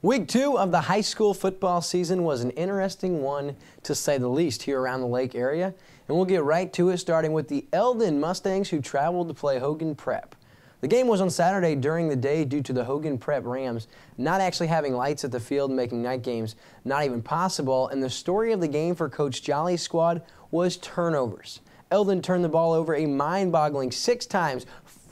Week 2 of the high school football season was an interesting one, to say the least, here around the Lake area. And we'll get right to it, starting with the Eldon Mustangs, who traveled to play Hogan Prep. The game was on Saturday during the day due to the Hogan Prep Rams not actually having lights at the field, making night games not even possible. And the story of the game for Coach Jolly's squad was turnovers. Eldon turned the ball over a mind-boggling 6 times,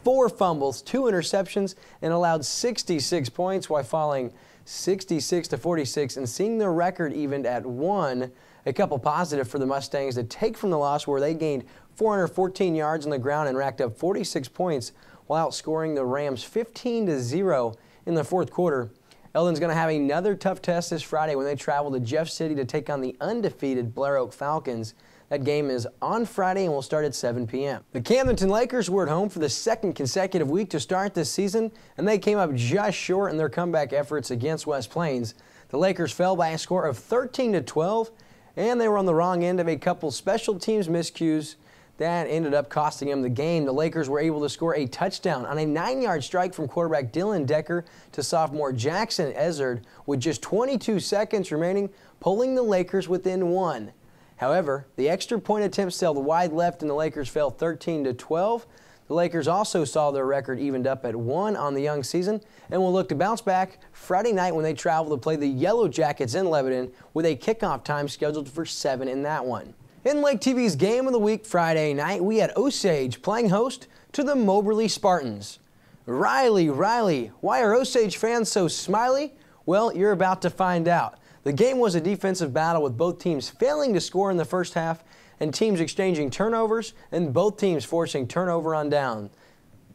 4 fumbles, 2 interceptions, and allowed 66 points while falling 66-46 and seeing their record evened at 1. A couple positive for the Mustangs to take from the loss, where they gained 414 yards on the ground and racked up 46 points while outscoring the Rams 15-0 in the fourth quarter. Eldon's going to have another tough test this Friday when they travel to Jeff City to take on the undefeated Blair Oak Falcons. That game is on Friday and will start at 7 p.m. The Camdenton Lakers were at home for the second consecutive week to start this season, and they came up just short in their comeback efforts against West Plains. The Lakers fell by a score of 13-12, and they were on the wrong end of a couple special teams miscues that ended up costing them the game. The Lakers were able to score a touchdown on a 9-yard strike from quarterback Dylan Decker to sophomore Jackson Ezard with just 22 seconds remaining, pulling the Lakers within 1. However, the extra point attempt sailed wide left and the Lakers fell 13-12. The Lakers also saw their record evened up at 1 on the young season and will look to bounce back Friday night when they travel to play the Yellow Jackets in Lebanon, with a kickoff time scheduled for 7 in that one. In LakeTV's Game of the Week Friday night, we had Osage playing host to the Moberly Spartans. Riley, why are Osage fans so smiley? Well, you're about to find out. The game was a defensive battle, with both teams failing to score in the first half and teams exchanging turnovers and both teams forcing turnover on down.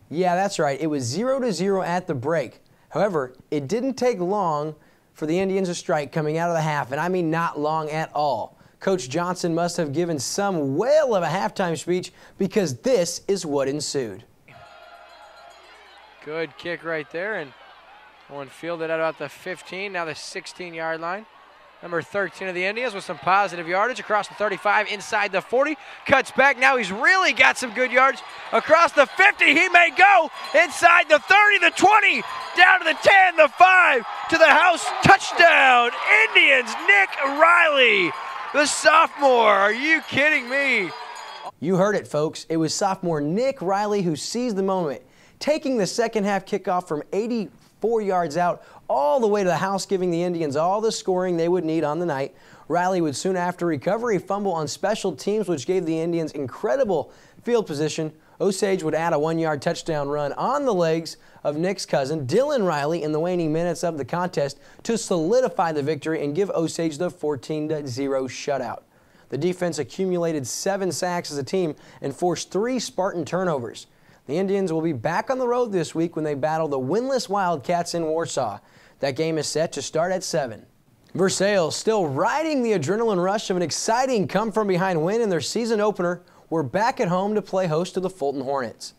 Yeah, that's right. It was 0-0 at the break. However, it didn't take long for the Indians to strike coming out of the half, and I mean not long at all. Coach Johnson must have given some whale of a halftime speech, because this is what ensued. Good kick right there, and one fielded at about the 15, now the 16-yard line. Number 13 of the Indians with some positive yardage across the 35, inside the 40, cuts back. Now he's really got some good yards across the 50. He may go inside the 30, the 20, down to the 10, the 5, to the house. Touchdown, Indians. Nick Riley, the sophomore. Are you kidding me? You heard it, folks. It was sophomore Nick Riley who seized the moment, taking the second half kickoff from 84 yards out all the way to the house, giving the Indians all the scoring they would need on the night. Riley would soon after recover a fumble on special teams, which gave the Indians incredible field position. Osage would add a 1-yard touchdown run on the legs of Nick's cousin, Dylan Riley, in the waning minutes of the contest to solidify the victory and give Osage the 14-0 shutout. The defense accumulated 7 sacks as a team and forced 3 Spartan turnovers. The Indians will be back on the road this week when they battle the winless Wildcats in Warsaw. That game is set to start at 7. Versailles, still riding the adrenaline rush of an exciting come-from-behind win in their season opener, were back at home to play host to the Fulton Hornets.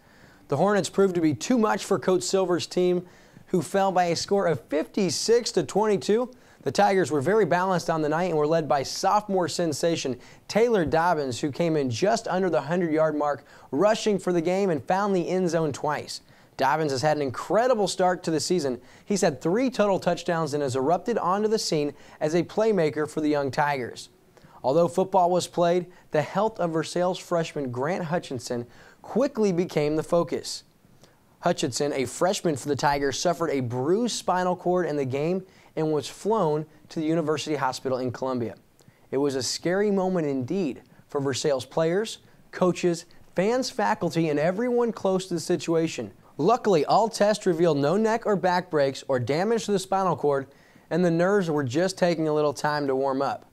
The Hornets proved to be too much for Coach Silver's team, who fell by a score of 56-22. The Tigers were very balanced on the night and were led by sophomore sensation Taylor Dobbins, who came in just under the 100-yard mark, rushing for the game and found the end zone twice. Dobbins has had an incredible start to the season. He's had 3 total touchdowns and has erupted onto the scene as a playmaker for the young Tigers. Although football was played, the health of Versailles freshman Grant Hutchinson quickly became the focus. Hutchinson, a freshman for the Tigers, suffered a bruised spinal cord in the game and was flown to the University Hospital in Columbia. It was a scary moment indeed for Versailles players, coaches, fans, faculty, and everyone close to the situation. Luckily, all tests revealed no neck or back breaks or damage to the spinal cord, and the nerves were just taking a little time to warm up.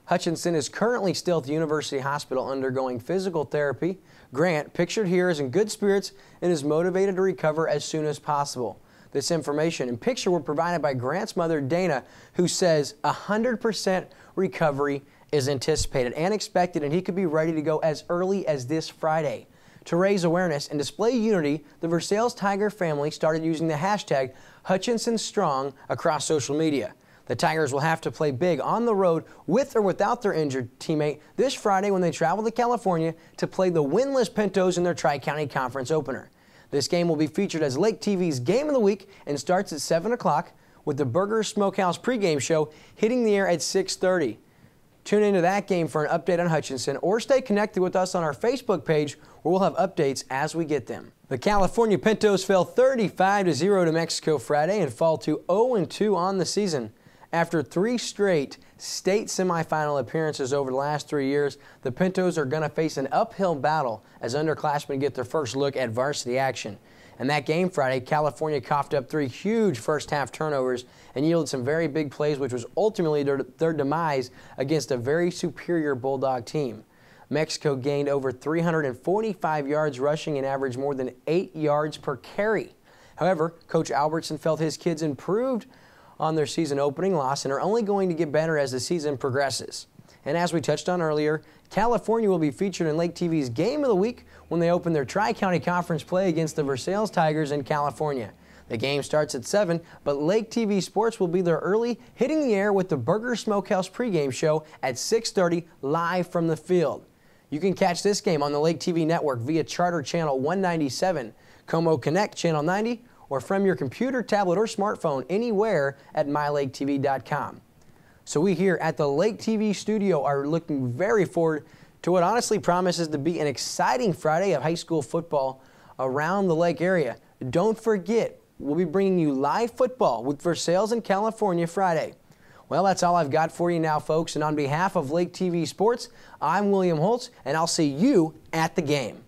Hutchinson is currently still at the University Hospital undergoing physical therapy. Grant, pictured here, is in good spirits and is motivated to recover as soon as possible. This information and picture were provided by Grant's mother, Dana, who says 100% recovery is anticipated and expected, and he could be ready to go as early as this Friday. To raise awareness and display unity, the Versailles Tiger family started using the hashtag HutchinsonStrong across social media. The Tigers will have to play big on the road with or without their injured teammate this Friday when they travel to California to play the winless Pintos in their Tri-County Conference opener. This game will be featured as LakeTV's Game of the Week and starts at 7 o'clock with the Burger Smokehouse pregame show hitting the air at 6:30. Tune into that game for an update on Hutchinson, or stay connected with us on our Facebook page where we'll have updates as we get them. The California Pintos fell 35-0 to Mexico Friday and fall to 0-2 on the season. After 3 straight state semifinal appearances over the last 3 years, the Pintos are going to face an uphill battle as underclassmen get their first look at varsity action. In that game Friday, California coughed up 3 huge first-half turnovers and yielded some very big plays, which was ultimately their demise against a very superior Bulldog team. Mexico gained over 345 yards rushing and averaged more than 8 yards per carry. However, Coach Albertson felt his kids improved on their season opening loss and are only going to get better as the season progresses. And as we touched on earlier, California will be featured in LakeTV's Game of the Week when they open their Tri-County Conference play against the Versailles Tigers in California. The game starts at 7, but LakeTV Sports will be there early, hitting the air with the Burger Smokehouse pregame show at 6:30 live from the field. You can catch this game on the LakeTV network via Charter Channel 197, Como Connect Channel 90, or from your computer, tablet, or smartphone anywhere at mylaketv.com. So we here at the LakeTV studio are looking very forward to what honestly promises to be an exciting Friday of high school football around the Lake area. Don't forget, we'll be bringing you live football with Versailles in California Friday. Well, that's all I've got for you now, folks. And on behalf of LakeTV Sports, I'm William Holtz, and I'll see you at the game.